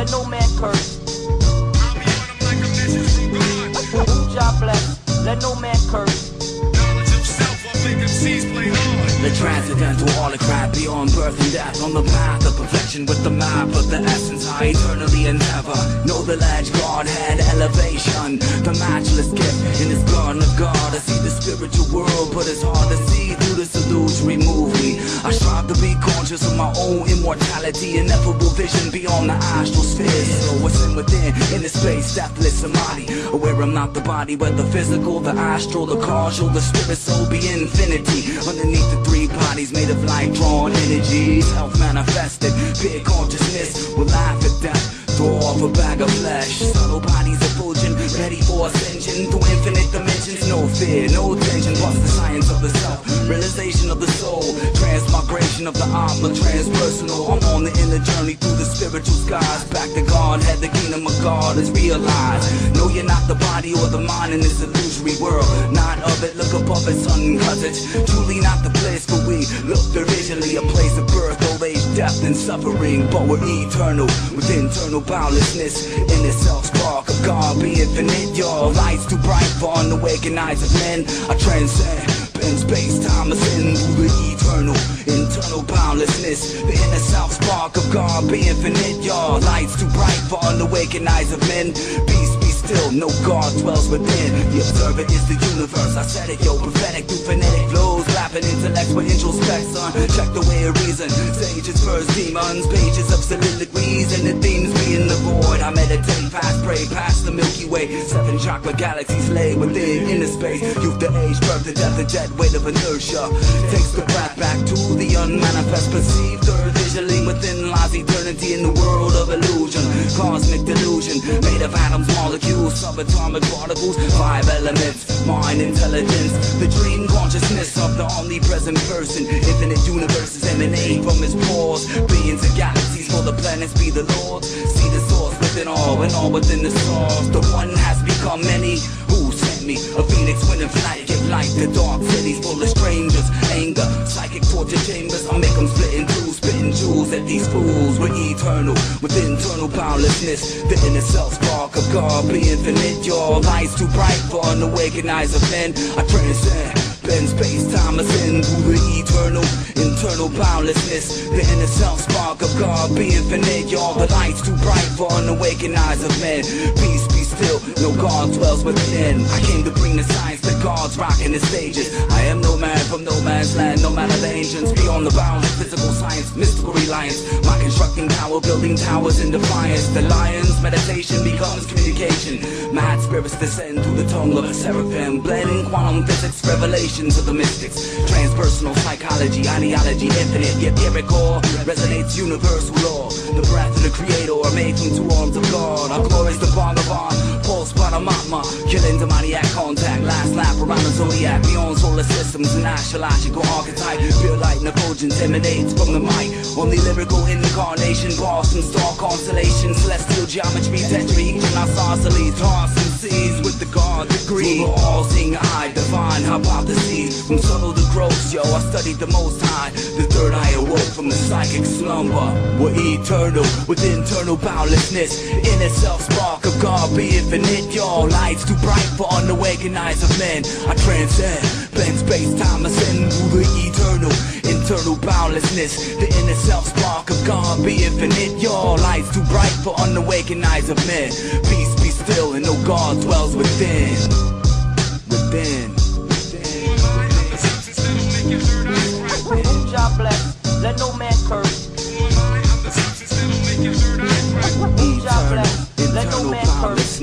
let no man curse. I'll be on them like a message from God. Who Jah bless, let no man curse. Knowledge of self, I make MCs play hard. The transcendental autocrat beyond birth and death, on the path of perfection with the map of the essence I eternally endeavor. Know the ledge, Godhead, elevation, the matchless gift in this garden of God. I see the spiritual world, but it's hard to see through this illusory movie. I strive to be conscious of my own immortality, ineffable vision beyond the astral sphere. So what's in within, in this space, deathless samadhi, aware I'm not the body, but the physical, the astral, the causal, the spirit soul be infinity. Underneath the three bodies made of light drawn energies, self manifested, pure consciousness will laugh at death. Throw off a bag of flesh, subtle bodies effulgent, ready for ascension through infinite dimensions. No fear, no tension, plus the science of the self, realization of the soul, transmigration of the Atma, transpersonal. I'm on the inner journey through the spiritual skies, back to Godhead, the kingdom of God is realized. No, you're not the body or the mind in this illusory world, not of it, look above it, son, cause it's truly not the place for we look originally, a place of birth, old age, death, and suffering. But we're eternal, with internal boundlessness, in the self-spark of God, be infinite. Your light's too bright for unawakened eyes of men. I transcend, bend space, time ascend through the eternal, internal boundlessness, the inner self-spark of God, be infinite. Your light's too bright for unawakened eyes of men. Peace be still, no God dwells within. The observer is the universe, I said it, yo, prophetic through phonetic flows, clapping intellects with introspect, son. Check the way of reason, sages first demons, pages of soliloquies, and the themes be in the void. I meditate, past, pray, past the Milky Way, 7 chocolate galaxies lay within inner space. Youth to age, birth to death, the dead weight of inertia takes the breath back to the unmanifest, perceived or visually. Within lies eternity in the world of illusion, cosmic delusion, made of atoms, molecules, subatomic particles, 5 elements, mind, intelligence, the dream consciousness of the omnipresent person. Infinite universes emanate from his pores, billions of galaxies for the planets be the lords. See the source within all, and all within the source. The one has become many. Who sent me? A phoenix wind and flight, give light to dark cities full of strangers. Anger, psychic torture chambers, I make them split in two, spitting jewels at these fools. We're eternal, with internal boundlessness, the inner self-spark of God, be infinite. Your light's too bright for unawakened eyes of men. I transcend, bend space, time ascend through the eternal, internal boundlessness, the inner self-spark of God, be infinite. Y'all, the light's too bright for unawakened eyes of men. Peace be still, no God dwells within. I came to bring the science that God's rocking the stages. I am no man from no man's land, no matter the ancients, beyond the bounds of physical science, mystical reliance. My constructing power, building towers in defiance. The lion's meditation becomes communication. Mad spirits descend through the tongue of a seraphim, blending quantum physics, revelations of the mystics. Transpersonal psychology, ideology, infinite yet empirical, resonates universal law. The breath of the creator made from 2 arms of God. Our glory's the Bhagavan, pulse Paramatma, killing demoniac contact. Last lap around the zodiac, beyond solar systems, an astrological archetype. Pure light and effulgence emanates from the mic. Only lyrical incarnation, Boston star constellation, celestial geometry, tetrahedron, isosceles, stars and seas with the God degree. Through the all-seeing eye, divine hypotheses, from subtle to gross, yo, I studied the most high. The third eye awoke from the psychic slumber. We're eternal, with internal boundlessness, inner self-spark of God, be infinite. Your light's too bright for unawakened eyes of men. I transcend, bend space, time ascend through the eternal, internal boundlessness, the inner self-spark of God, be infinite. Your light's too bright for unawakened eyes of men. Peace be still, and no God dwells within. Within. Who Jah bless, let no man curse. Who Jah bless, let no man curse.